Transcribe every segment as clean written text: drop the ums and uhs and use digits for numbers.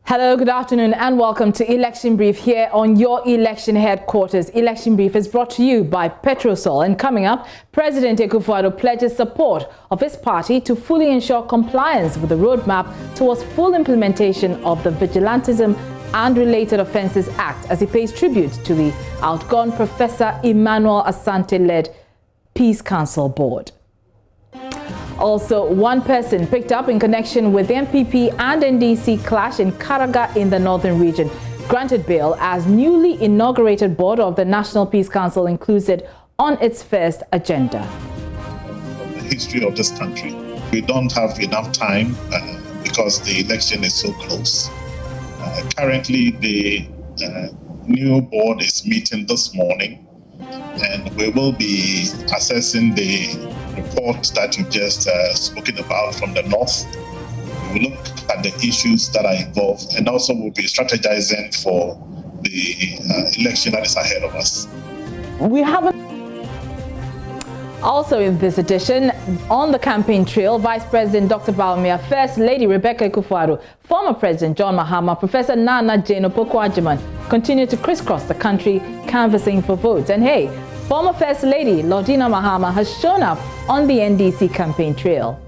Hello, good afternoon and welcome to Election Brief here on your election headquarters. Election Brief is brought to you by Petrosol, and coming up, President Akufo-Addo pledges support of his party to fully ensure compliance with the roadmap towards full implementation of the Vigilantism and Related Offences Act as he pays tribute to the outgone Professor Emmanuel Asante-led Peace Council Board. Also, one person picked up in connection with the MPP and NDC clash in Karaga in the northern region, granted bail as newly inaugurated board of the National Peace Council includes it on its first agenda. The history of this country, we don't have enough time because the election is so close. Currently, the new board is meeting this morning, and we will be assessing the report that you've just spoken about from the north. We will look at the issues that are involved, and also we'll be strategizing for the election that is ahead of us. We haven't. Also in this edition, on the campaign trail, Vice President Dr. Bawumia, First Lady Rebecca Akufo-Addo, former President John Mahama, Professor Nana Jane Opoku-Agyeman continue to crisscross the country canvassing for votes. And hey, former First Lady Lordina Mahama has shown up on the NDC campaign trail.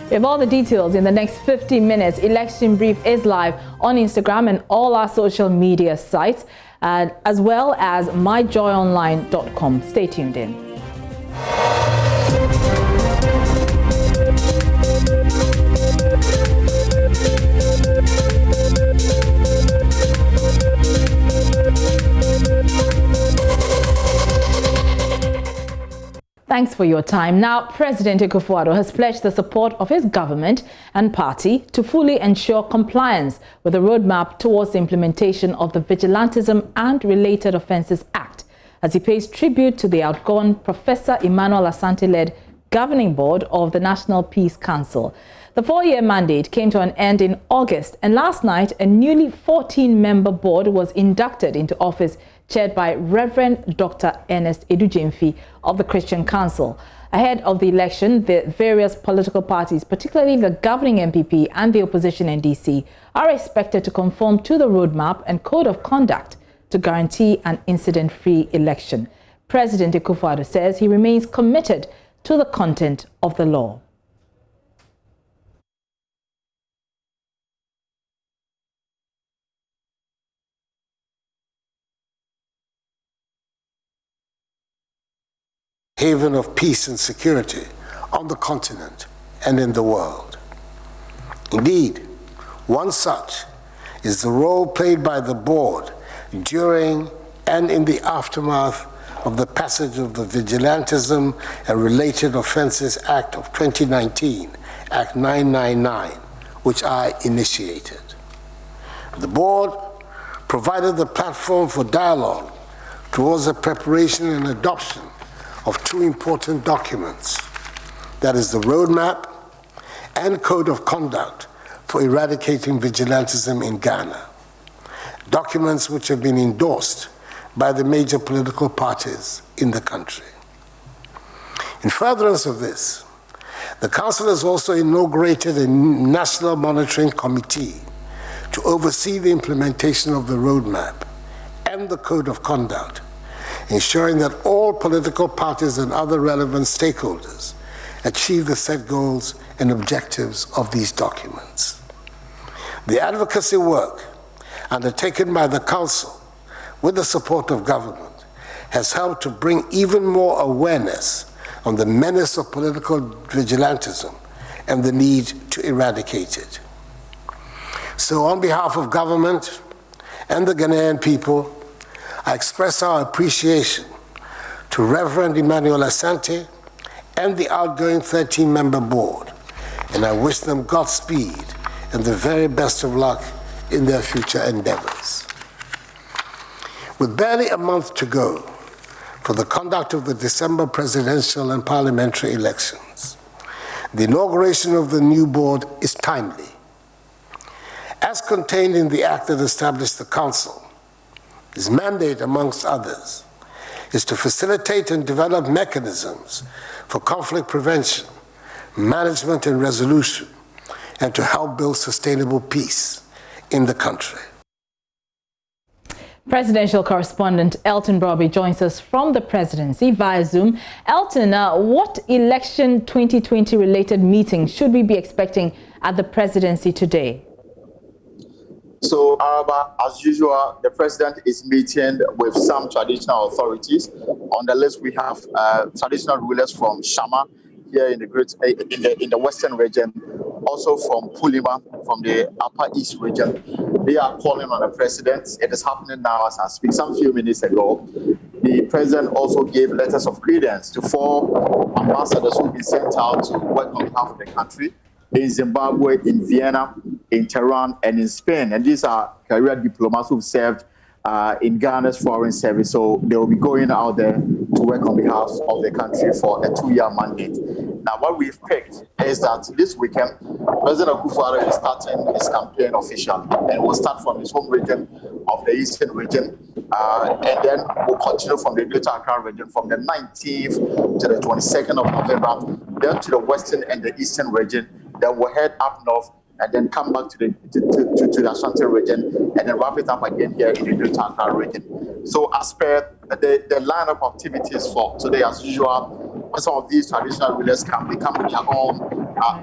We have all the details in the next 50 minutes. Election Brief is live on Instagram and all our social media sites, as well as myjoyonline.com. Stay tuned in. Thanks for your time. Now, President Akufo-Addo has pledged the support of his government and party to fully ensure compliance with the roadmap towards the implementation of the Vigilantism and Related Offences Act as he pays tribute to the outgone Professor Emmanuel Asante-led governing board of the National Peace Council. The 4-year mandate came to an end in August, and last night a newly 14-member board was inducted into office, chaired by Reverend Dr. Ernest Edujemfi of the Christian Council. Ahead of the election, the various political parties, particularly the governing MPP and the opposition NDC, are expected to conform to the roadmap and code of conduct to guarantee an incident-free election. President Akufo-Addo says he remains committed to the content of the law. Haven of peace and security on the continent and in the world. Indeed, one such is the role played by the board during and in the aftermath of the passage of the Vigilantism and Related Offences Act of 2019, Act 999, which I initiated. The board provided the platform for dialogue towards the preparation and adoption of two important documents, that is the roadmap and code of conduct for eradicating vigilantism in Ghana, documents which have been endorsed by the major political parties in the country. In furtherance of this, the Council has also inaugurated a National Monitoring Committee to oversee the implementation of the roadmap and the code of conduct, ensuring that all political parties and other relevant stakeholders achieve the set goals and objectives of these documents. The advocacy work undertaken by the Council with the support of government has helped to bring even more awareness on the menace of political vigilantism and the need to eradicate it. So on behalf of government and the Ghanaian people, I express our appreciation to Reverend Emmanuel Asante and the outgoing 13-member board, and I wish them Godspeed and the very best of luck in their future endeavors. With barely a month to go for the conduct of the December presidential and parliamentary elections. The inauguration of the new board is timely. As contained in the act that established the council, its mandate, amongst others, is to facilitate and develop mechanisms for conflict prevention, management and resolution, and to help build sustainable peace in the country. Presidential correspondent Elton Broby joins us from the presidency via Zoom. Elton, what election 2020 related meeting should we be expecting at the presidency today? So, as usual, the president is meeting with some traditional authorities. On the list, we have traditional rulers from Shama here in the western region, also from Pulima, from the Upper East region. They are calling on the president. It is happening now as I speak. Some few minutes ago, the president also gave letters of credence to 4 ambassadors who have been sent out to work on behalf of the country in Zimbabwe, in Vienna, in Tehran, and in Spain. And these are career diplomats who've served in Ghana's foreign service. So they will be going out there to work on behalf of the country for a 2-year mandate. Now, what we've picked is that this weekend, President Akufo-Addo is starting his campaign officially, and will start from his home region of the eastern region, and then we'll continue from the Greater Accra region from the 19th to the 22nd of November, then to the western and the eastern region. Then we'll head up north and then come back to the Ashanti region, and then wrap it up again here in the Greater Accra region. So as per the lineup of activities for today, as usual, some of these traditional rulers can become their own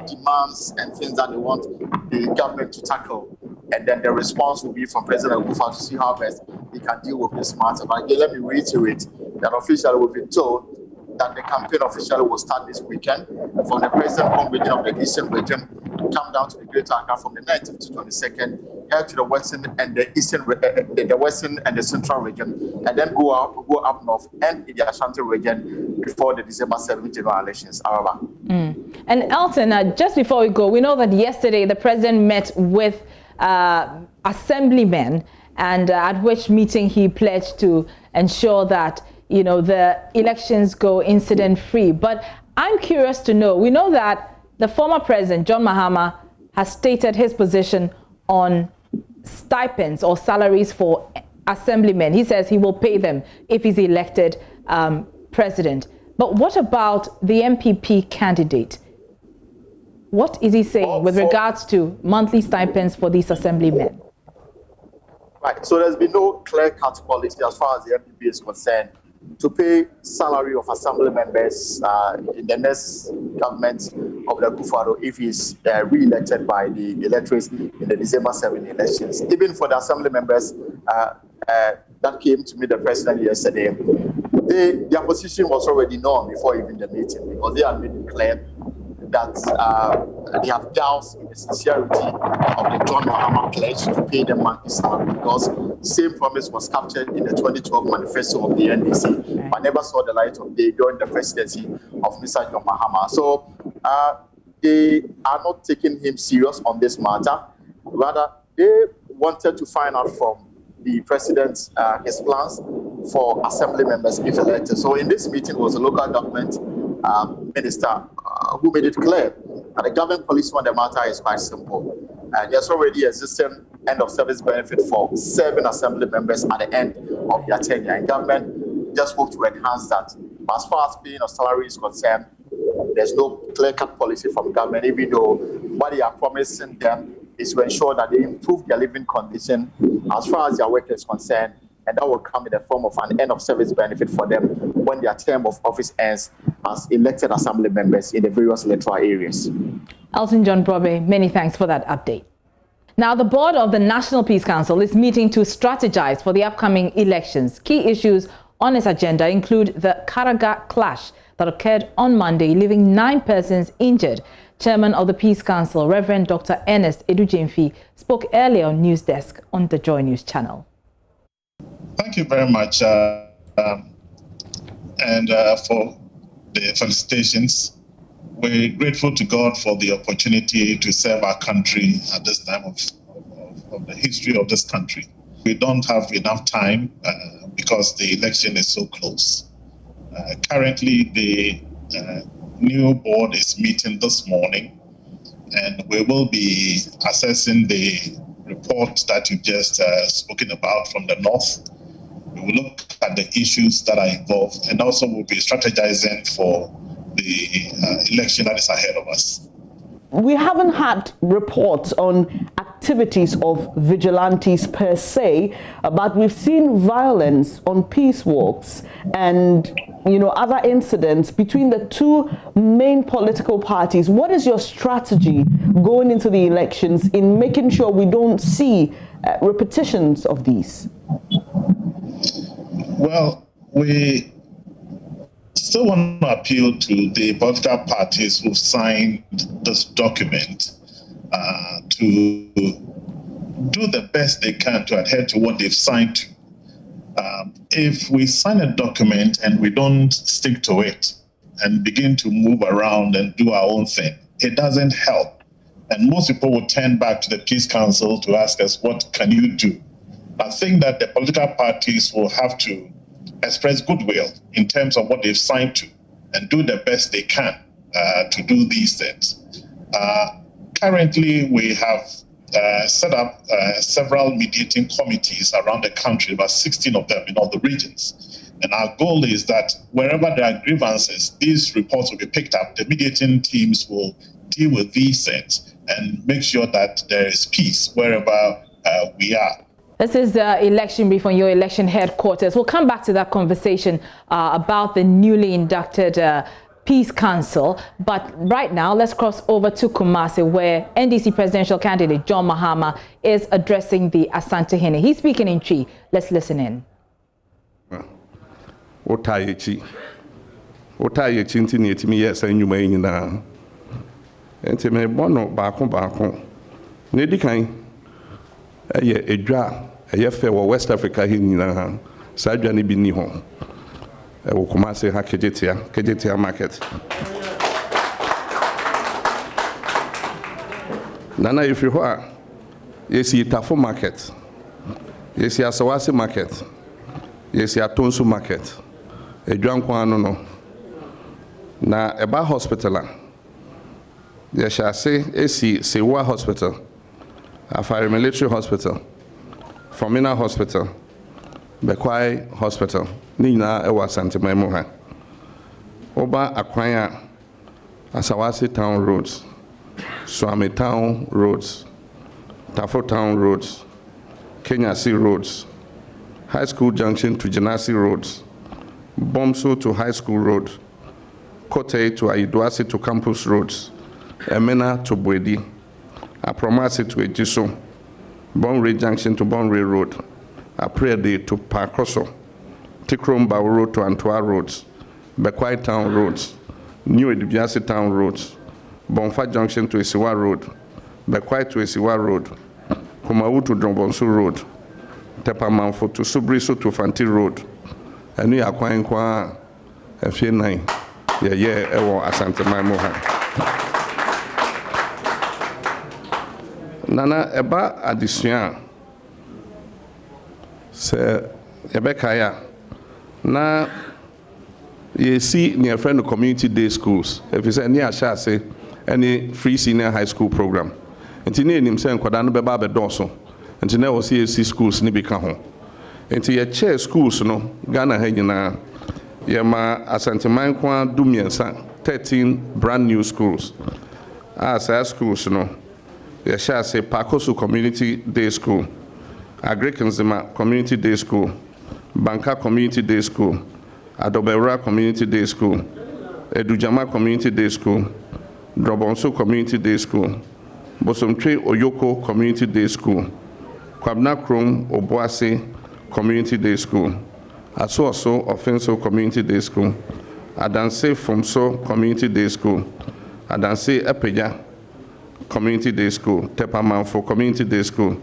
demands and things that they want the government to tackle. And then the response will be from President Akufo to see how best he can deal with this matter. But again, let me reiterate that officially we've been told that the campaign officially will start this weekend from the president home region of the eastern region, come down to the Greater Accra from the 19th to 22nd, head to the western and the eastern, the western and the central region, and then go up north and in the Ashanti region before the December 7th general elections. And Elton, just before we go, we know that yesterday the president met with assemblymen, and at which meeting he pledged to ensure that the elections go incident-free. But I'm curious to know, we know that the former president, John Mahama, has stated his position on stipends or salaries for assemblymen. He says he will pay them if he's elected president. But what about the MPP candidate? What is he saying with regards to monthly stipends for these assemblymen? Right, so there's been no clear-cut policy as far as the MPP is concerned to pay salary of assembly members in the next government of the Akufo-Addo if he's re-elected by the electors in the December 7 elections. Even for the assembly members that came to meet the president yesterday, their position was already known before even the meeting, because they had made it clear that they have doubts in the sincerity of the John Mahama pledge to pay them monthly salary, because same promise was captured in the 2012 manifesto of the NDC, but never saw the light of day during the presidency of Mr. John Mahama. So they are not taking him serious on this matter. Rather, they wanted to find out from the president his plans for assembly members if elected. So in this meeting was a local government minister who made it clear that the government policy on the matter is quite simple. There's already existing end of service benefit for 7 assembly members at the end of their tenure, and government just hope to enhance that. But as far as paying of salary is concerned, there's no clear-cut policy from government, even though what they are promising them is to ensure that they improve their living condition as far as their work is concerned, and that will come in the form of an end of service benefit for them when their term of office ends as elected assembly members in the various electoral areas. Elton John Broby, many thanks for that update. Now, the board of the National Peace Council is meeting to strategize for the upcoming elections. Key issues on its agenda include the Karaga clash that occurred on Monday, leaving 9 persons injured. Chairman of the Peace Council, Reverend Dr. Ernest Edujemfi, spoke earlier on News Desk on the Joy News channel. Thank you very much, and for the felicitations. We're grateful to God for the opportunity to serve our country at this time of the history of this country. We don't have enough time because the election is so close. Currently, the new board is meeting this morning, and we will be assessing the report that you just spoken about from the north. We will look at the issues that are involved, and also we'll be strategizing for the election that is ahead of us. We haven't had reports on activities of vigilantes per se, but we've seen violence on peace walks and other incidents between the two main political parties. What is your strategy going into the elections in making sure we don't see repetitions of these? Well, we still want to appeal to the political parties who signed this document to do the best they can to adhere to what they've signed to. If we sign a document and we don't stick to it and begin to move around and do our own thing, it doesn't help. And most people will turn back to the Peace Council to ask us, what can you do? I think that the political parties will have to express goodwill in terms of what they've signed to and do the best they can to do these things. Currently, we have set up several mediating committees around the country, about 16 of them in all the regions. And our goal is that wherever there are grievances, these reports will be picked up. The mediating teams will deal with these things and make sure that there is peace wherever we are. This is the election brief on your election headquarters. We'll come back to that conversation about the newly inducted Peace Council. But right now, let's cross over to Kumasi, where NDC presidential candidate John Mahama is addressing the Asantehene. He's speaking in Twi. Let's listen in. West Africa here Sajani Bini home. Kumasi ha Kejetia market. Nana if you are yesi Tafo market, yesi Asawasi market, yesi Atonsu market, no. Na Eba hospital, yeshase esi Sewa hospital, Afari military hospital, Formina hospital, Bekwai hospital, Nina Ewa Santimemoha. Oba Akwanya, Asawasi town roads, Swami town roads, Tafo town roads, Kenya Sea roads, High School Junction to Janasi roads, Bomso to High School road, Kote to Aiduasi to Campus roads, Emena to Bwedi, Apromasi to Ejiso, Bonre Junction to Bonre road, Aprede to Parkoso, Tikromba road to Antwa roads, Bekwai town roads, New Edibiasi town roads, Bonfa Junction to Isiwa road, Bekwai to Isiwa road, Kumawu to Drombonsu road, Tepamanfo to Subriso to Fanti road, and you are quite a few nine, ewo Asante Maimoha. Nana eba addition se ebekaya na ye see near friend of community day schools if you say near say any free senior high school program nti ne nim say nkwada no beba bedoso nti na wo see schools ni bi ka ho nti ye chair schools no Ghana ha nyina ye ma Asante Mankwa dumiensa 13 brand new schools schools no Yeshase Pakosu Community Day School, Agrikanzima Community Day School, Banka Community Day School, Adobera Community Day School, Edujama Community Day School, Drobonso Community Day School, Bosomtre Oyoko Community Day School, Kwabna Krom Obuasi Community Day School, Aso Offenso Community Day School, Adanse Fomso Community Day School, Adanse Epeja Community Day School, Tepamanfo Community Day School,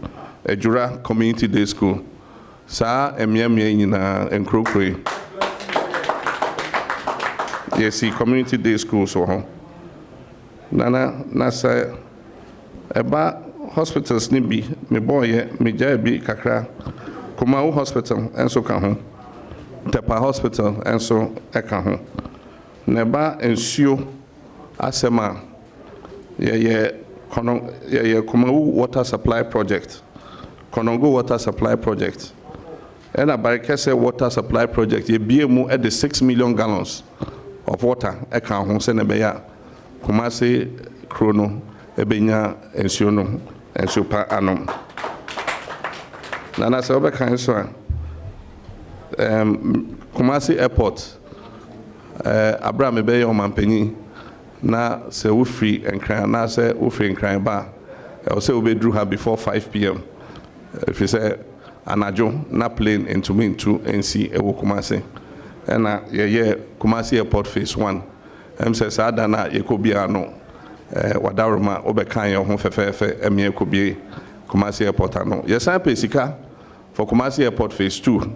Ejura Community Day School. Sa emyemye nyina enkrokwe. Yesi Community Day School so ho. Nana nasa eba hospitals ni bi me boye me jaa bi kakra. Kumawu Hospital enso ka ho. Tepa Hospital and so eka ho. Neba ensio asema ye Kumawu water supply project. Konongo water supply project. And a Barikese water supply project ye BMU at the 6 million gallons of water eka ho se nebeya Kumasi Krono ebenya ensio no ensio pa anom. Nana se obeka nso Kumasi Airport Abraham Ebeye Omampenyi na se wo free enkran na se wo free enkran ba o se obedru ha before 5 p.m. if you say anajo na plane into NC ewo Kumasi na ye Kumasi Airport phase 1 say sada na yekobia no wadaroma obekan ye ho fefefe eme ekobie Kumasi Airport ano ye san pesika for Kumasi Airport phase 2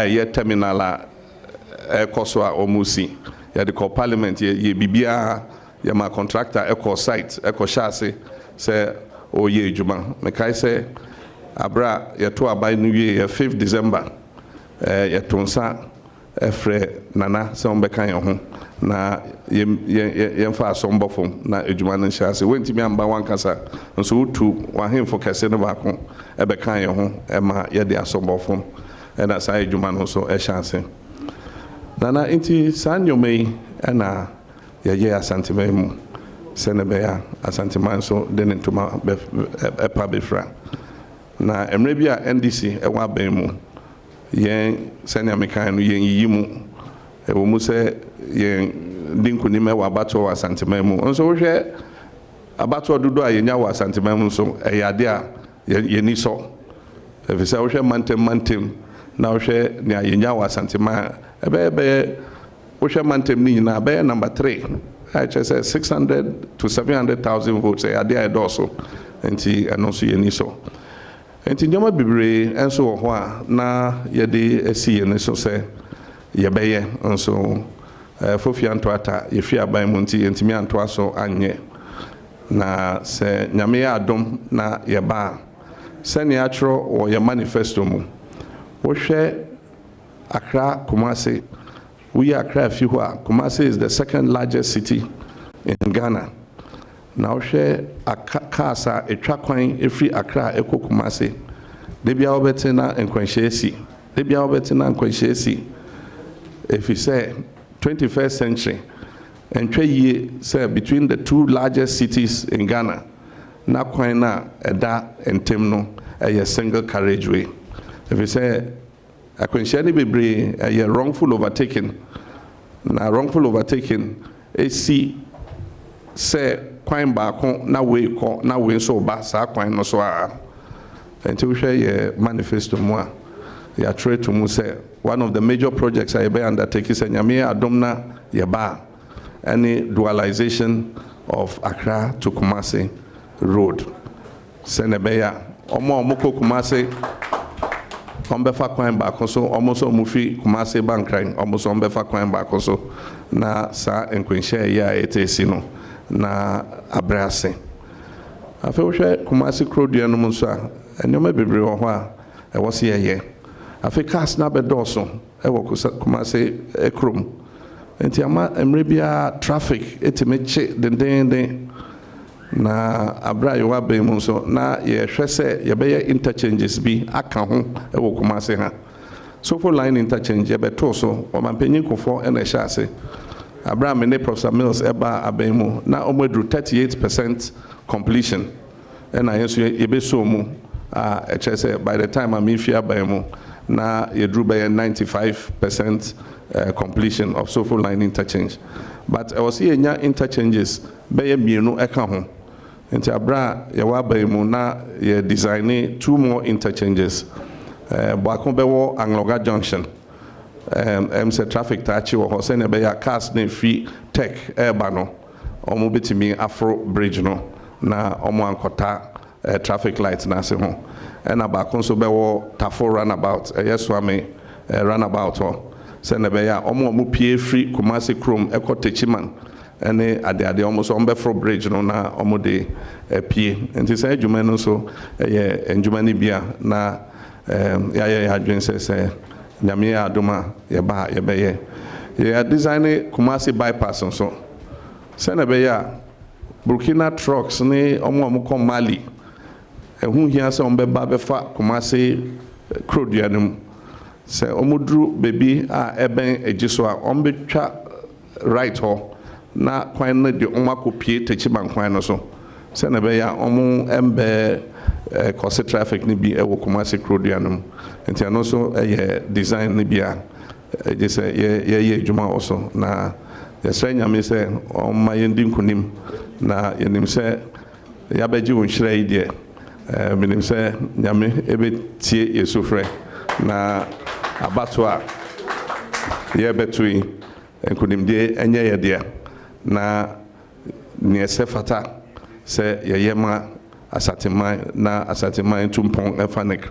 ye terminal koso a omusi ye de call parliament ye bibia ye ma contractor eco site eco chassis say o ye ejuma mekai say abra ye to abai new year 5th December ye tonsa efre nana se on bekan ye ho na ye fa asombo fom na ejuma no chassis wentimi amba wankasa nso utu wahemfo kese no ba ko e bekan ye ho e ma ye de asombo fom e na sai ejuma no so e chance nana inti sanyomei ena ye asantema mu senebeya asantema so den ntoma epa befra na emre bia NDC ewa ban mu yen senya mekan no yen yimu ewo mu se yen dinkuni me wa bato asantema mu nso wo hwe abato dodo a yenya wa asantema mu so eyade a yeni so efisa wo hwe mantem na wo hwe ne yenya wa asantema ebe Osha Mantem ni na be number 3. I just say 600 to 700,000 votes. I did also. Enti anonso yeni so. Enti nyoma bibre enso ho na ye de esi yeni so say ye beye enso fofi anto ata ye fi aban mu nti enti mi anto aso anye na se nyame ya adom na ye ba se ne atro o ye manifesto mu wo hwe Accra Kumasi we are Accra Fiwa. Kumasi is the second largest city in Ghana. Now share a casa a trackline every Accra Eko Kumasi. Debia Obetina and Quenchesi. Debia Obetina and Quenchesi. If you say 21st century, and ye say between the two largest cities in Ghana, Nakwaina, Eda, and Temno, a single carriageway. If you say Akwenshani bebre a wrongful overtaking. Na wrongful overtaking AC say kwan ba ko na we ko na we so ba sa kwan no so a enti we share manifesto mu a ya try to mu say one of the major projects I be undertake is nyame adomna ye ba any dualization of Accra to Kumasi road senebeya omo ko Kumasi Ombefa kwan ba so almost omufi Kumasi bankran almost ombefa kwan ba so na sa enkwenhye ya etesi no na abrase afa wo hwe Kumasi krodua no so a enyoma bebre wo ho a e wo se ye afa cars na bedoso e wo Kumasi ekrom enti ama emre bia traffic etimeche den na abra yo aben mu so na ye hwe se ye be interchanges bi aka ho e wo Kumasi ha so for line interchange ye beto so o mampanyin kofo e na hye ase abra me ne Professor Mills eba aben mu na omedru 38% completion e na yeso ye be so mu e che se by the time am ifia aben mu na ye dru be 95% completion of so for line interchange but I was here nya interchanges be ye mienu eka ho nti abra ye wa ba mu na ye design 2 more interchanges Bwakon bewo Angloga Junction say traffic tachi wo se ne be ya cars ne free tech eba no omo betimi Afro bridge no na omo ankota traffic light na se ho and abakon so bewo Tafo runabout yeswame runabout ho se ne be ya omo pie free Kumasi Chrome ekotechiman ene ade almost on Befro bridge no na omo de pie enti say adwuma no so ye adwuma ni bia na ya adwen say nyame adoma yeba yebeye ye design Kumasi bypass so se na be ya Burkina trucks ni omo kom Mali ehun hia se ombeba befa Kumasi kroduanum se omudru baby a eben ejiso a ombetwa right ho na kwan na de omakopie techiban kwan no so se na be ya omo embe cause traffic ni bi ewo Kumasi kroduanum enti ano so design ni bia je se ye juma also na yesra nyame se omma yendi nkunim na yenim se yabeji wonhira yi de menim se nyame ebetie yesufre na abatwa yebetui nkunim de enye ye de na ne se fata se yeyema asateman na asateman tumpon efanek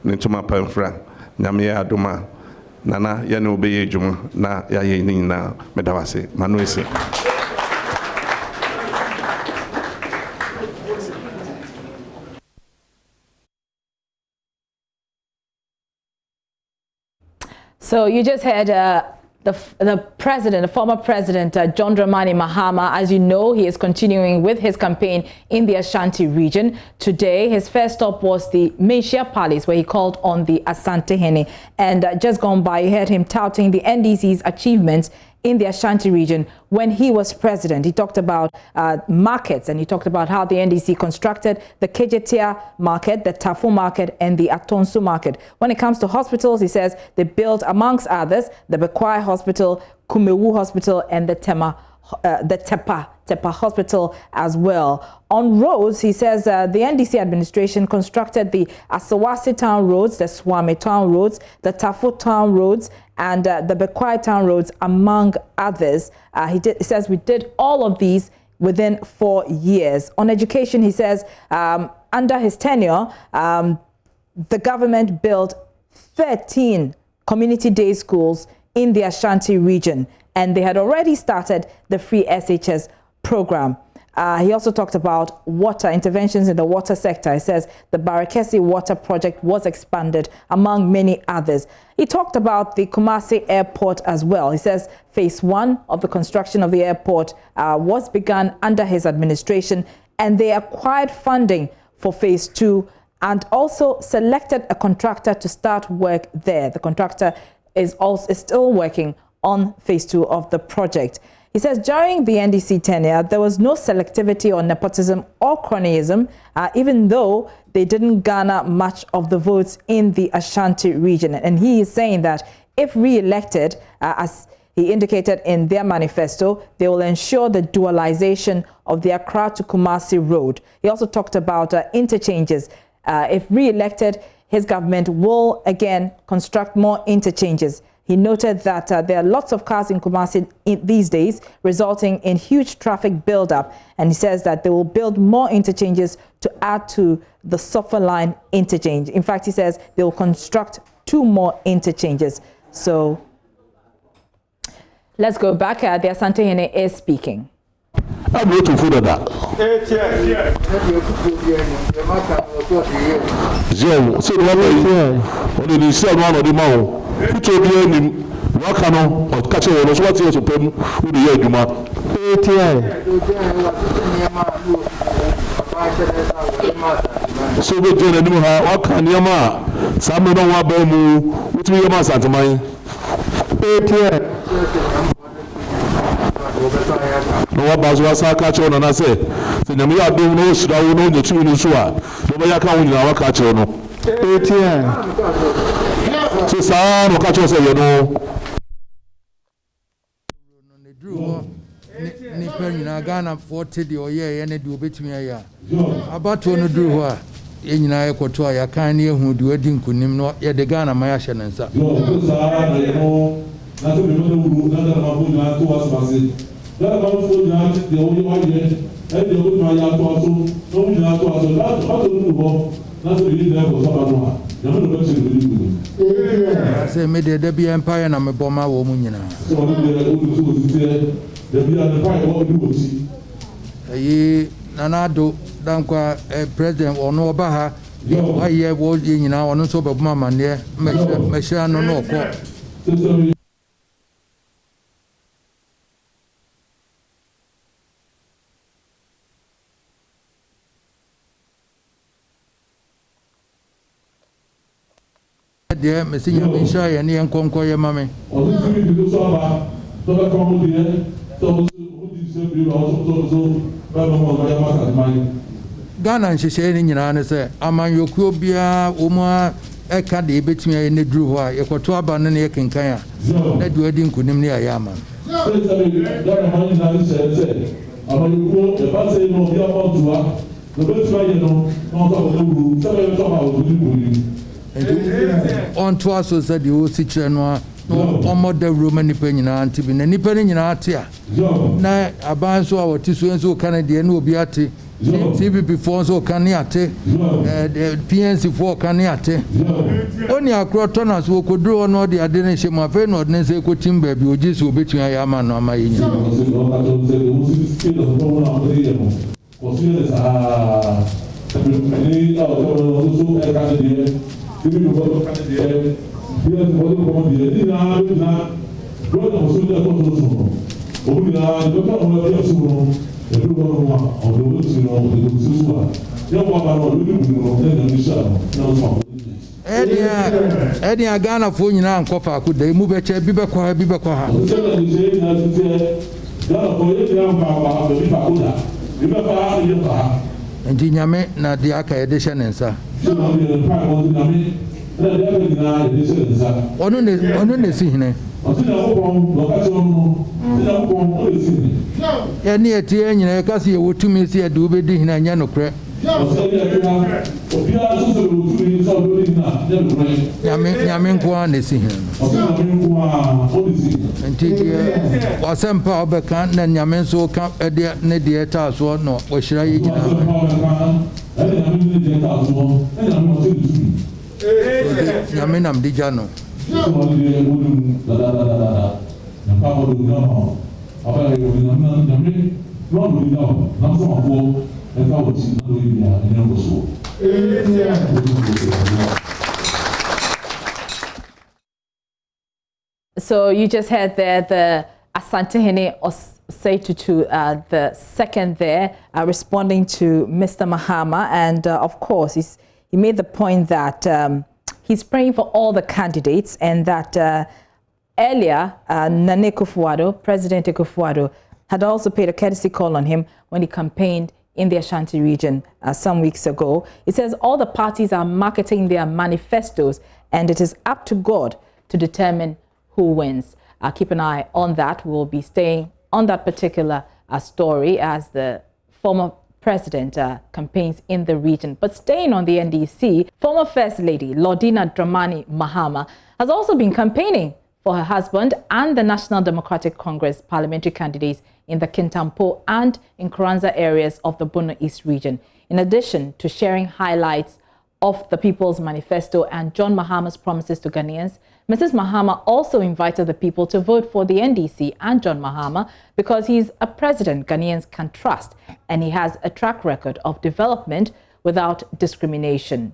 ne tuma panfra nyame ya adoma nana yene obeye djuma na ya ye ni na medawase manuese. So you just heard the former president, John Dramani Mahama. As you know, he is continuing with his campaign in the Ashanti region. Today, his first stop was the Menchia Palace, where he called on the Asantehene. And just gone by, you heard him touting the NDC's achievements in the Ashanti region when he was president. He talked about markets, and he talked about how the NDC constructed the Kejetia market, the Tafu market, and the Atonsu market. When it comes to hospitals, he says they built, amongst others, the Bekwai Hospital, Kumewu Hospital, and the Tepa Hospital as well. On roads, he says the NDC administration constructed the Asawasi Town roads, the Swami Town roads, the Tafu Town roads, and the Bekwai Town roads, among others. He says we did all of these within 4 years. On education, he says under his tenure, the government built 13 community day schools in the Ashanti region, and they had already started the free SHS program. He also talked about water interventions in the water sector. He says the Barakesi water project was expanded, among many others. He talked about the Kumasi airport as well. He says phase 1 of the construction of the airport was begun under his administration, and they acquired funding for phase 2 and also selected a contractor to start work there. The contractor is still working on phase 2 of the project. He says during the NDC tenure, there was no selectivity or nepotism or cronyism, even though they didn't garner much of the votes in the Ashanti region. And he is saying that if re-elected, as he indicated in their manifesto, they will ensure the dualization of the Accra to Kumasi road. He also talked about interchanges. If re-elected, his government will again construct more interchanges. He noted that there are lots of cars in Kumasi these days, resulting in huge traffic buildup. And he says that they will build more interchanges to add to the Sofa Line interchange. In fact, he says they will construct 2 more interchanges. So let's go back. The Asantehene is speaking. I'm waiting for that. So the one is one of the mouth. Put your name in Wakano or catch a was what years of them who the year you might. So we do the new Wakan Yama, some don't want Bemu, which we must at mine. No about was I catch on and I say, the Namia don't know, so I will know the 2 in Shua. The way I can't win our catch on. So, sir, no catch us, you know. Ghana 40 or year, and do bit me a year. About to do her. In I quote, I can't hear who do a dink with him, not yet the Ghana, my ashen and sir. I say, made there be empire and I'm a bomber woman. Nanado, Dankwa, President or no Baha, Why ye was in our so of mamma near Mesha no call. Dear Messiah Misha and Yan Conquer your mammy. Ghana and she said in your say, Aman Yokobia, Uma, Eka de between in the drew, Equatua and the Kinkaya. That wedding could name near Yaman. On to us was that you sit no more the Roman Nippon and Tibin and Nippon in Atia. Now, a band so our tissue so Canadian will be at CB before so Caniate, PNC for Caniate. Only our crotoners who could draw on all the addition of friend or Nancy could timber be just will between Yaman or my Eddie Ghana phone you now cover could they move a chair Bibakwa. And Jinyame na diaka edition and sa. Onu ne si hine. Ya ni etie nyina ka se wotumi se adu be di hina nya nokre. Nyame nko na si hine. Enti wasempa obeka na nyame so ka ede ne de ta so no wo hira yi nyina. Nyame nam di jano. So you just heard there the Asantehene Osei-Tutu, the second there, responding to Mr. Mahama, and of course he made the point that he's praying for all the candidates, and that earlier Nana Akufo-Addo, President Akufo-Addo, had also paid a courtesy call on him when he campaigned in the Ashanti region some weeks ago. He says all the parties are marketing their manifestos, and it is up to God to determine who wins. Keep an eye on that. We'll be staying on that particular story as the former president campaigns in the region. But staying on the NDC, former First Lady Lordina Dramani Mahama has also been campaigning for her husband and the National Democratic Congress parliamentary candidates in the Kintampo and Nkoranza areas of the Bono East region. In addition to sharing highlights of the People's Manifesto and John Mahama's promises to Ghanaians, Mrs. Mahama also invited the people to vote for the NDC and John Mahama because he's a president Ghanaians can trust, and he has a track record of development without discrimination.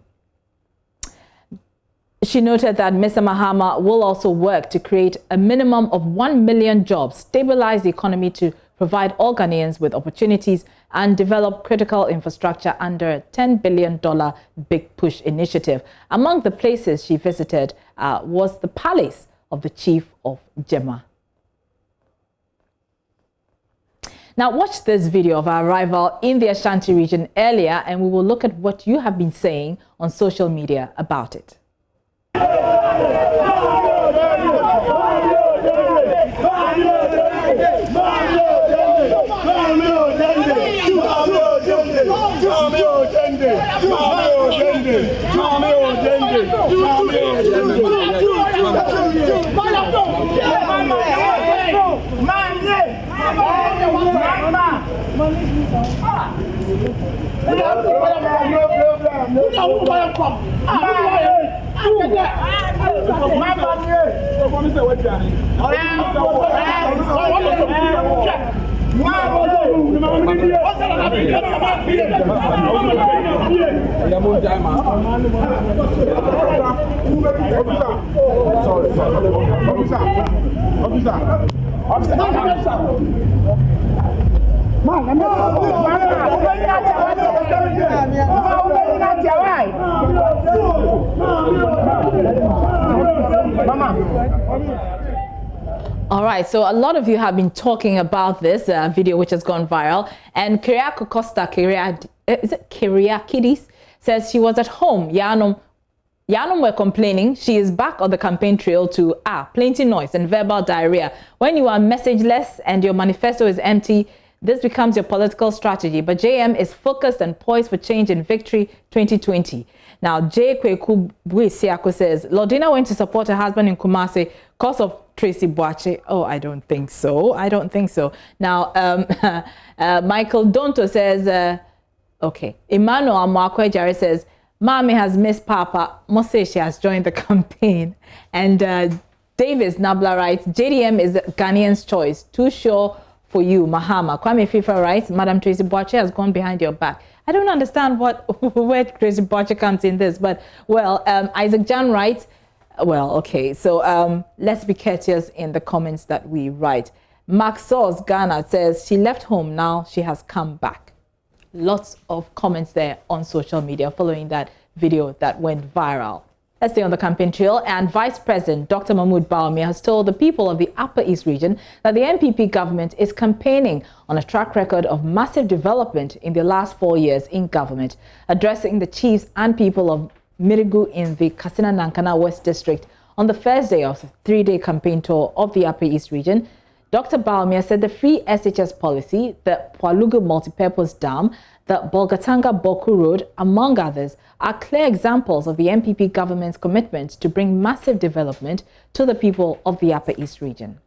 She noted that Mr. Mahama will also work to create a minimum of 1 million jobs, stabilize the economy to provide all Ghanaians with opportunities, and develop critical infrastructure under a $10 billion Big Push initiative. Among the places she visited was the palace of the Chief of Jema. Now watch this video of our arrival in the Ashanti region earlier, and we will look at what you have been saying on social media about it. All right, so a lot of you have been talking about this video which has gone viral, and Kyriako Costa Kyriakidis says she was at home. Yanum were complaining. She is back on the campaign trail to plenty noise and verbal diarrhea. When you are messageless and your manifesto is empty, this becomes your political strategy. But JM is focused and poised for change in victory 2020. Now, J. Kweku Buisiako says, Lordina went to support her husband in Kumasi because of Tracy Boache. Oh, I don't think so. I don't think so. Now, Michael Donto says, okay. Emmanuel Amakwe Jare says, Mommy has missed Papa. Must say she has joined the campaign. And Davis Nabla writes, JDM is Ghanaian's choice. Too sure for you, Mahama. Kwame FIFA writes, Madam Tracy Boache has gone behind your back. I don't understand where Tracy Boache comes in this, but well, Isaac Jan writes, well, okay, so let's be courteous in the comments that we write. Mark Sauce Ghana says she left home, now she has come back. Lots of comments there on social media following that video that went viral. Let's stay on the campaign trail, and Vice President Dr. Mahmoud Bawumia has told the people of the Upper East region that the NPP government is campaigning on a track record of massive development in the last 4 years in government. Addressing the chiefs and people of Mirigu in the Katsina Nankana West District on the first day of the 3-day campaign tour of the Upper East region, Dr. Bawumia said the free SHS policy, the Pwalugu multipurpose dam, the Bolgatanga-Boku Road, among others, are clear examples of the NPP government's commitment to bring massive development to the people of the Upper East region.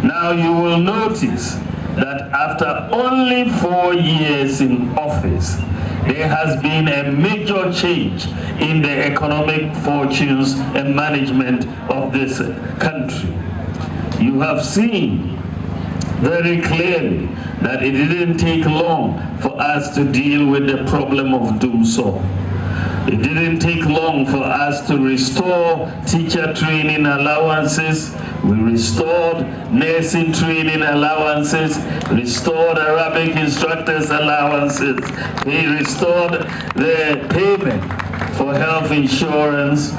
Now you will notice that after only 4 years in office, there has been a major change in the economic fortunes and management of this country. You have seen very clearly that it didn't take long for us to deal with the problem of Dumso. It didn't take long for us to restore teacher training allowances. We restored nursing training allowances, restored Arabic instructors allowances. We restored the payment for health insurance.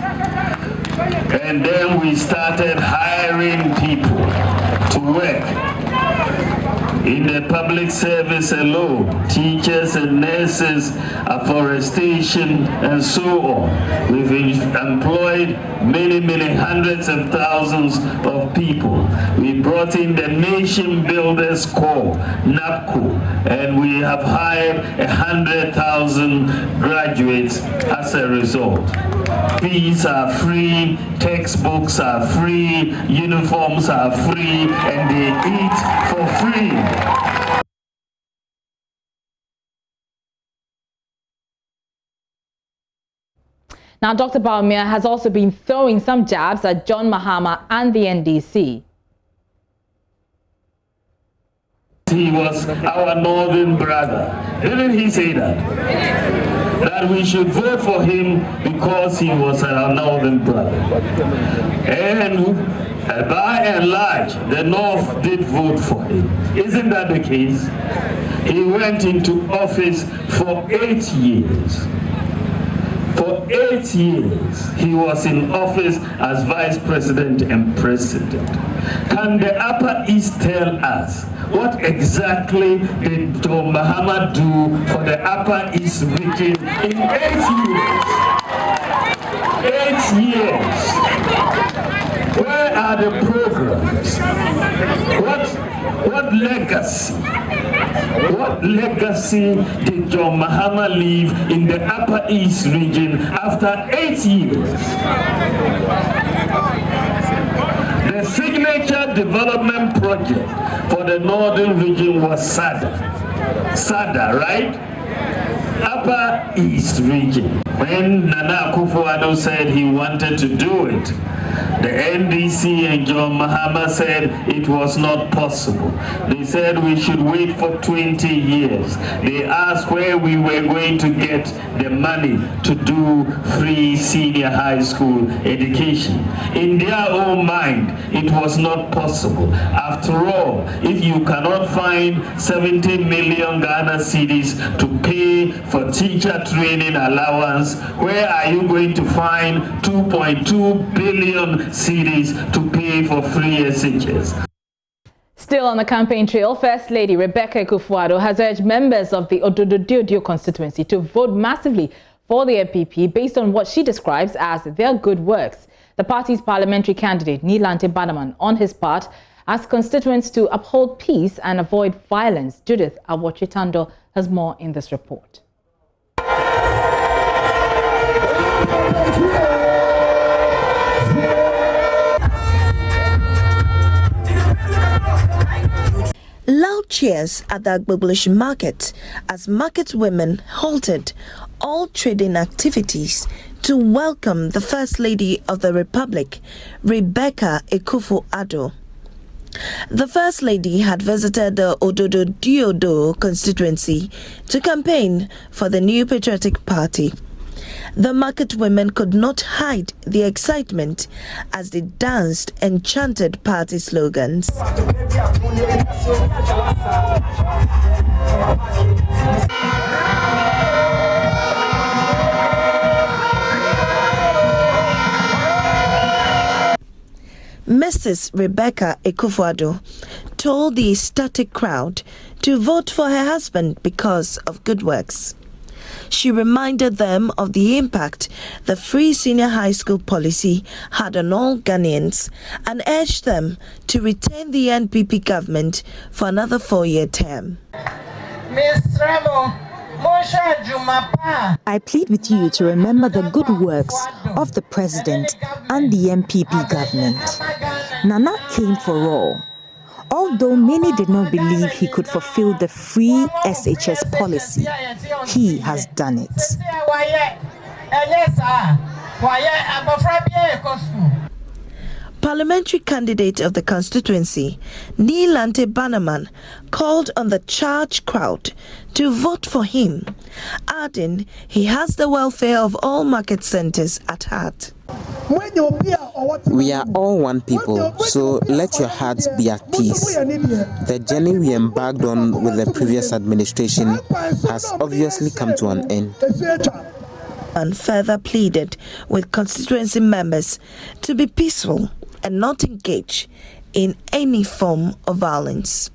And then we started hiring people to work in the public service alone, teachers and nurses, afforestation, and so on. We've employed many hundreds of thousands of people. We brought in the Nation Builders Corps, NAPCO, and we have hired 100,000 graduates as a result. Fees are free, textbooks are free, uniforms are free, and they eat for free. Now, Dr. Bawumia has also been throwing some jabs at John Mahama and the NDC. He was our northern brother. Didn't he say that? That we should vote for him because he was our northern brother. And by and large, the North did vote for him. Isn't that the case? He went into office for 8 years. For 8 years, he was in office as vice president and president. Can the Upper East tell us what exactly did John Mahama do for the Upper East region in 8 years? 8 years. Where are the programs? What legacy? What legacy did John Mahama leave in the Upper East region after 8 years? The signature development project for the northern region was SADA, right? Upper East region. When Nana Akufo-Addo said he wanted to do it, The NDC and John Mahama said it was not possible. They said we should wait for 20 years. They asked where we were going to get the money to do free senior high school education. In their own mind, it was not possible. After all, if you cannot find 70 million Ghana cedis to pay for teacher training allowance, where are you going to find 2.2 billion cedis to pay for free SHS? Still on the campaign trail, First Lady Rebecca Ekufuado has urged members of the Ododo constituency to vote massively for the MPP based on what she describes as their good works. The party's parliamentary candidate, Nilante Banaman, on his part, asked constituents to uphold peace and avoid violence. Judith Awochitando has more in this report. Loud cheers at the Agbogbloshie market as market women halted all trading activities to welcome the First Lady of the Republic, Rebecca Ekufuado. The First Lady had visited the Ododo constituency to campaign for the new patriotic party. The market women could not hide the excitement as they danced and chanted party slogans. Mrs. Rebecca Ekufuado told the ecstatic crowd to vote for her husband because of good works. She reminded them of the impact the free senior high school policy had on all Ghanaians and urged them to retain the NPP government for another 4-year term. I plead with you to remember the good works of the President and the MPP government. Nana came for all. Although many did not believe he could fulfill the free SHS policy, he has done it. Parliamentary candidate of the constituency, Nilante Banaman, called on the charged crowd to vote for him, adding he has the welfare of all market centers at heart. We are all one people, so let your hearts be at peace. The journey we embarked on with the previous administration has obviously come to an end. And further pleaded with constituency members to be peaceful and not engage in any form of violence.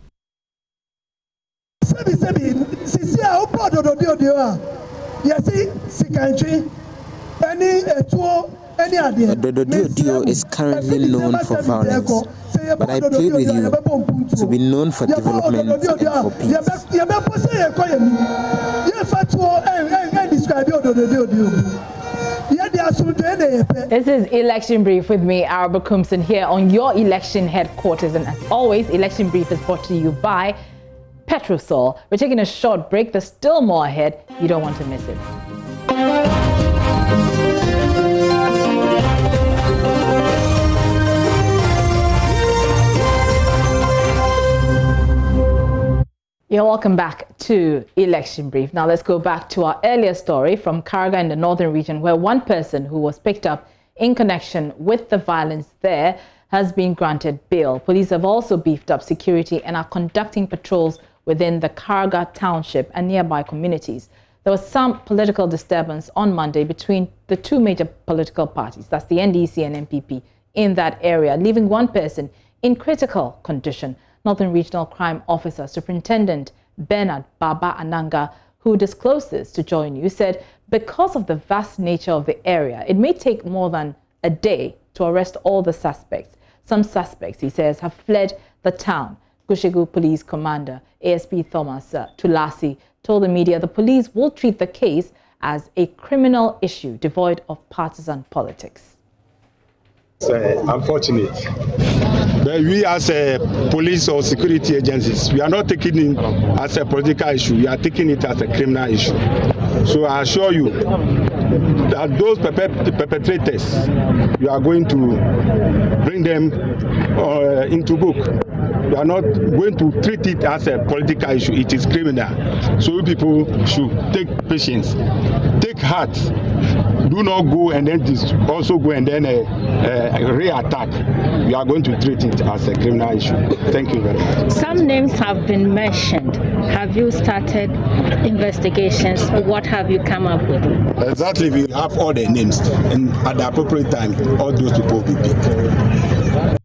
Ododo is currently known for violence, but I plead with you to be known for development and for peace. This is Election Brief with me, Araba Kumson, here on your election headquarters. And as always, Election Brief is brought to you by Petrosol. We're taking a short break. There's still more ahead. You don't want to miss it. You're welcome back to Election Brief. Now let's go back to our earlier story from Karaga in the northern region, where one person who was picked up in connection with the violence there has been granted bail. Police have also beefed up security and are conducting patrols within the Karaga township and nearby communities. There was some political disturbance on Monday between the two major political parties, that's the NDC and MPP, in that area, leaving one person in critical condition. Northern Regional Crime Officer Superintendent Bernard Baba Ananga, who disclosed this to JoyNews, said because of the vast nature of the area, it may take more than a day to arrest all the suspects. Some suspects, he says, have fled the town. Gushegu Police Commander ASP Thomas Tulasi told the media the police will treat the case as a criminal issue devoid of partisan politics. It's unfortunate. But we as a police or security agencies, we are not taking it as a political issue. We are taking it as a criminal issue. So I assure you, that those perpetrators, you are going to bring them into book. You are not going to treat it as a political issue. It is criminal. So people should take patience, take heart. Do not go and then also go and then re-attack. We are going to treat it as a criminal issue. Thank you very much. Some names have been mentioned. Have you started investigations? What have you come up with? Exactly, we have all the names, and at the appropriate time, all those people will be picked.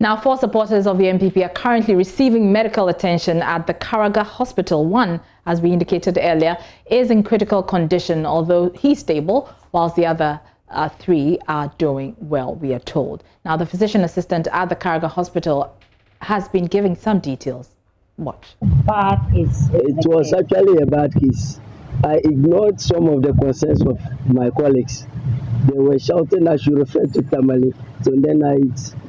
Now, 4 supporters of the MPP are currently receiving medical attention at the Karaga Hospital. One, as we indicated earlier, is in critical condition, although he's stable, whilst the other 3 are doing well, we are told. Now, the physician assistant at the Karaga Hospital has been giving some details. Watch. It was actually a bad case. I ignored some of the concerns of my colleagues. They were shouting I should refer to Tamale. So then I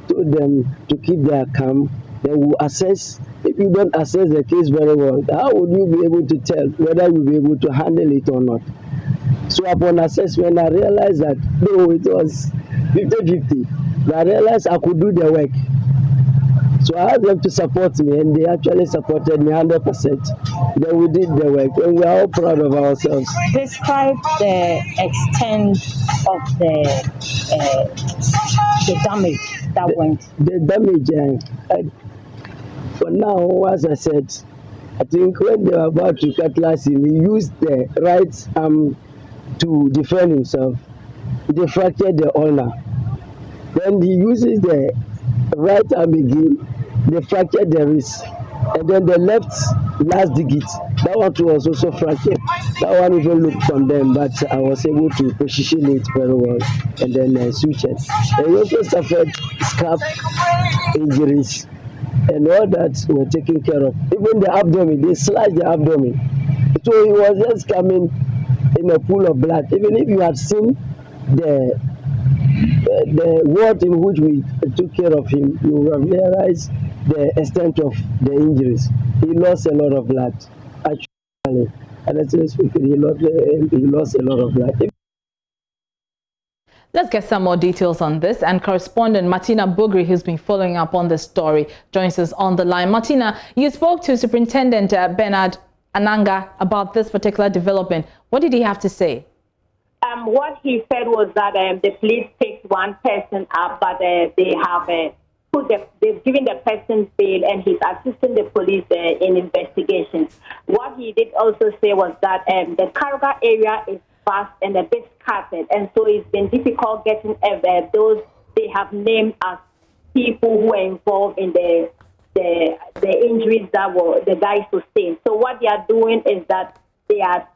told them to keep their calm. They will assess. If you don't assess the case very well, how would you be able to tell whether you'll be able to handle it or not? So upon assessment, I realized that though it was 50-50, but I realized I could do the work. So I asked them to support me, and they actually supported me 100%. Then we did the work, and we are all proud of ourselves. Describe the extent of the damage that went. The damage, for now, as I said, I think when they were about to cutlass him, he used the right arm to defend himself. They fractured the ulnar. Then he uses the right arm again. They fractured the wrist, and then the left last digit, that one was also fractured. That one even looked from them, but I was able to position it very well, and then switch it. And he also suffered scalp injuries, and all that were taken care of. Even the abdomen, they slashed the abdomen. So he was just coming in a pool of blood. Even if you had seen the ward in which we took care of him, you will realize the extent of the injuries. He lost a lot of blood, actually. And actually speaking, he lost a lot of blood. Let's get some more details on this. And correspondent Martina Bugri, who's been following up on this story, joins us on the line. Martina, you spoke to Superintendent Bernard Ananga about this particular development. What did he have to say? What he said was that the police picked one person up, but they have they've given the person bail, and he's assisting the police in investigations. What he did also say was that the Karaga area is vast and a bit scattered, and so it's been difficult getting those they have named as people who were involved in the injuries that were the guys sustained. So what they are doing is that they are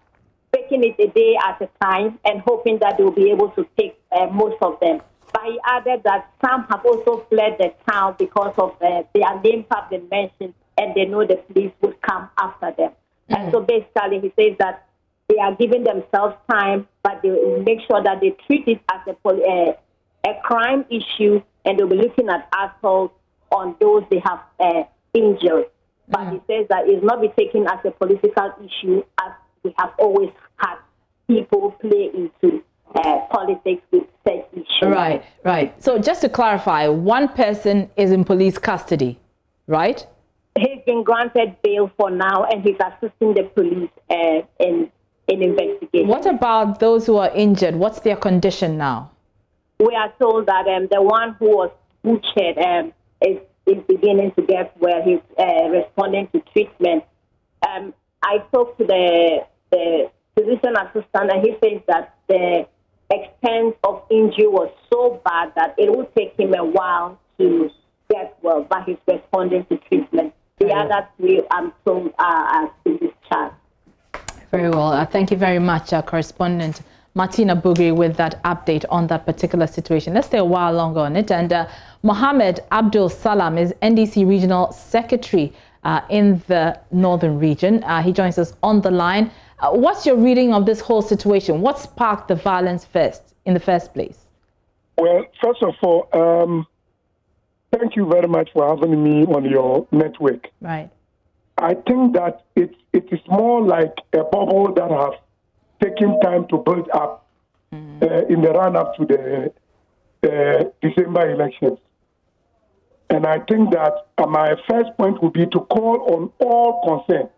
taking it a day at a time and hoping that they will be able to take most of them. But he added that some have also fled the town because of their names have been mentioned, and they know the police would come after them. And so basically he says that they are giving themselves time, but they will make sure that they treat it as a crime issue, and they'll be looking at assault on those they have injured. But he says that it's not be taken as a political issue, as we have always had people play into politics with such issues. Right, right. So just to clarify, one person is in police custody, right? He's been granted bail for now, and he's assisting the police in investigation. What about those who are injured? What's their condition now? We are told that the one who was butchered is beginning to get well. He's responding to treatment. I talked to the physician assistant, and he says that the extent of injury was so bad that it would take him a while to get well, but he's responding to treatment. The other 3, I'm told, are in discharge. Very well. Thank you very much, correspondent Martina Bugri, with that update on that particular situation. Let's stay a while longer on it. And Mohammed Abdul Salam is NDC Regional Secretary in the Northern Region. He joins us on the line. What's your reading of this whole situation? What sparked the violence in the first place? Well, first of all, thank you very much for having me on your network. Right. I think that it is more like a bubble that has taking time to build up in the run-up to the December elections. And I think that my first point would be to call on all concerned,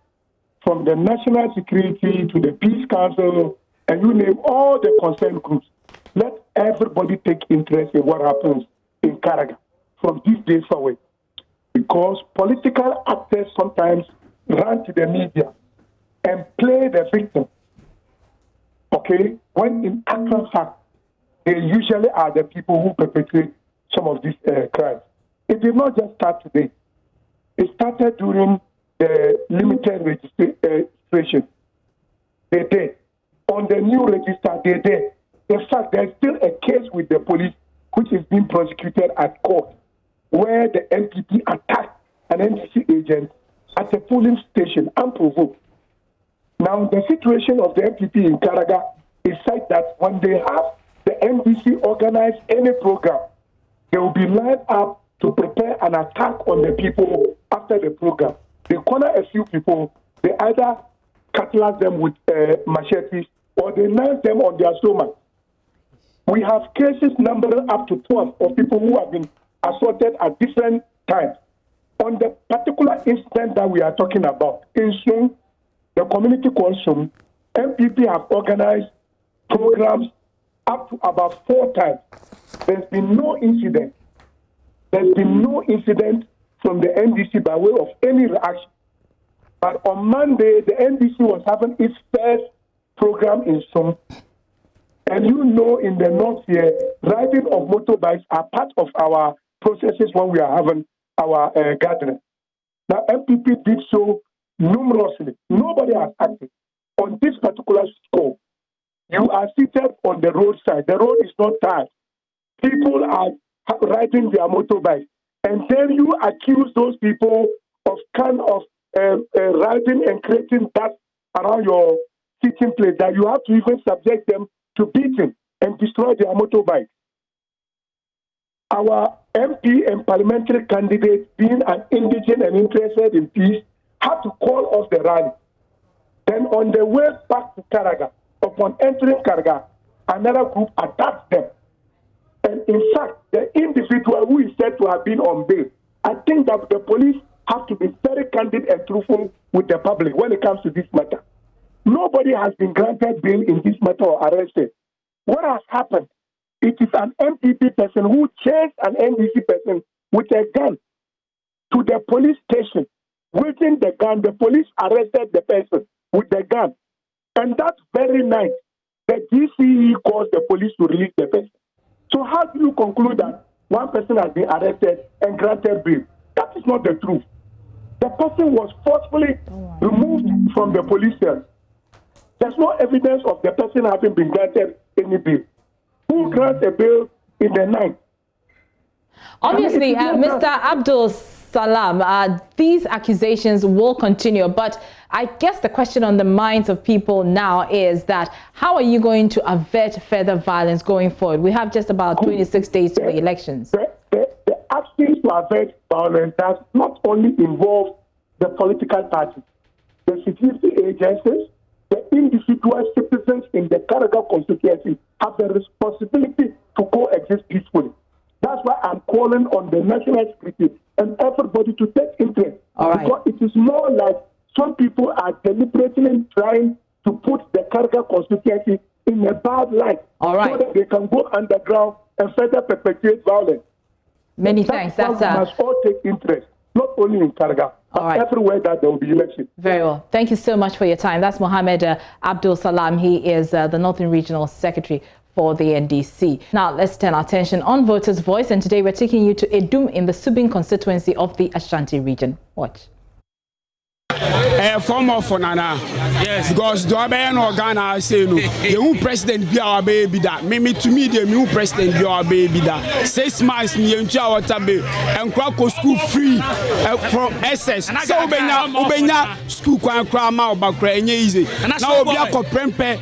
from the National Security to the Peace Council, and you name all the concerned groups. Let everybody take interest in what happens in Karaga from this day forward. Because political actors sometimes run to the media and play the victim. Okay? When in actual fact, they usually are the people who perpetrate some of these crimes. It did not just start today. It started during the limited registration. They did. On the new register, they did. In fact, there's still a case with the police which is being prosecuted at court, where the MPP attacked an NDC agent at a polling station unprovoked. Now, the situation of the MPP in Karaga is such that when they have the NDC organize any program, they will be lined up to prepare an attack on the people after the program. They corner a few people, they either cutlass them with machetes or they knife them on their stomach. We have cases numbering up to 12 of people who have been assaulted at different times. On the particular incident that we are talking about, in Sum, the community called Sum, MPP have organized programs up to about 4 times. There's been no incident. There's been no incident from the NDC by way of any reaction. But on Monday, the NDC was having its first program in Sum. And you know, in the north here, riding of motorbikes are part of our processes when we are having our gathering. Now, MPP did so numerously. Nobody has acted. On this particular score, you are seated on the roadside. The road is not tied. People are riding their motorbikes. And then you accuse those people of kind of riding and creating dust around your sitting place, that you have to even subject them to beating and destroy their motorbikes. Our MP and parliamentary candidates, being an indigent and interested in peace, had to call off the rally. Then on the way back to Karaga, upon entering Karaga, another group attacked them. And in fact, the individual who is said to have been on bail, I think that the police have to be very candid and truthful with the public when it comes to this matter. Nobody has been granted bail in this matter or arrested. What has happened? It is an MPP person who chased an NDC person with a gun to the police station. Within the gun, the police arrested the person with the gun. And that very night, the DCE caused the police to release the person. So how do you conclude that one person has been arrested and granted bail? That is not the truth. The person was forcefully removed from the police cell. There's no evidence of the person having been granted any bail. Who grants a bail in the night? Obviously, Mr. Abdul Salam, these accusations will continue, but I guess the question on the minds of people now is that how are you going to avert further violence going forward? We have just about 26 days to the elections. The actions to avert violence does not only involve the political parties, the security agencies, the individual citizens in the Karaga constituency have the responsibility to coexist peacefully. That's why I'm calling on the national security and everybody to take interest. Because it is more like some people are deliberately trying to put the Karaga constituency in a bad light so that they can go underground and further perpetuate violence. Many thanks. We must all take interest, not only in Karaga, but everywhere that there will be election. Very well. Thank you so much for your time. That's Mohammed Abdul Salam. He is the Northern Regional Secretary for the NDC. Now, let's turn our attention on Voters' Voice. And today we're taking you to Edum in the Subin constituency of the Ashanti region. Watch. Form of Fonana. Yes. Because do I no Ghana say no. The new president be our baby that. Me to me the new president be our baby that. 6 months me into our tabe and crack school free from SS. So obenya school kwan kra ma obakra enye easy. Now obi akọ prempe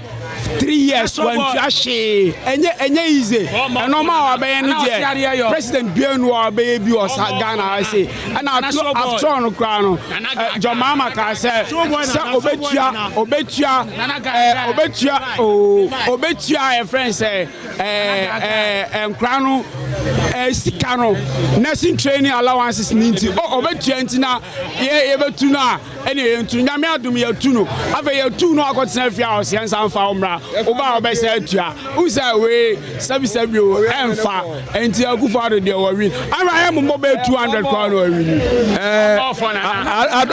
3 years when Ashe enye enye easy normal obey no there president bianu obey bi o Ghana I say and after on kra no Jomama ka say obetua e friend say nkra no sika no nursing training allowances ninti obetua ntina ye betu na ene ye ntu nyame adum ye tu no ave ye tu no akotena fia o sian san fa omra oba obese atua usa we sabi o emfa enti akufo de wo win ara ye mo be 200 kwa no win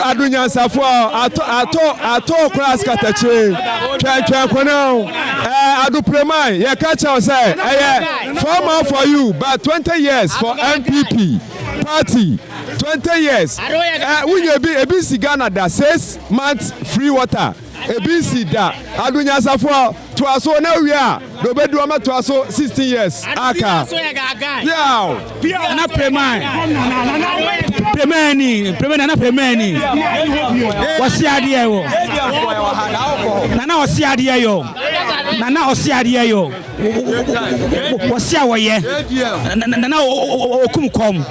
adunya safo ato class katache twa kono adu premai ye catch us say former for you but 20 years for MPP party 20 years we be Ghana that 6 months free water ebisi da adunya safo to aso na wia do bedu ama to aso 16 years aka yeah na premani na premani wasi ade wo nana wasi ade yo nana wasi ade yo wasi awoye nana okumkom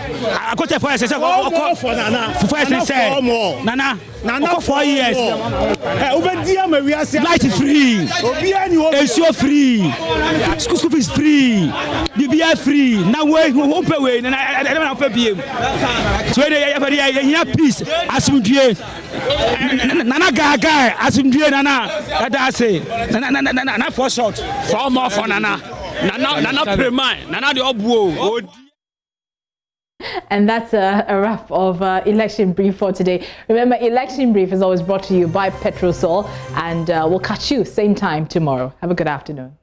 akote for say for nana 4 years light is free ensure free school fees free BBI free now we won't pay we I don't pay BM so you peace asumdue nana gaga asumdue nana that say nana for short for more for nana premai nana the obuo. And that's a wrap of Election Brief for today. Remember, Election Brief is always brought to you by Petrosol, and we'll catch you same time tomorrow. Have a good afternoon.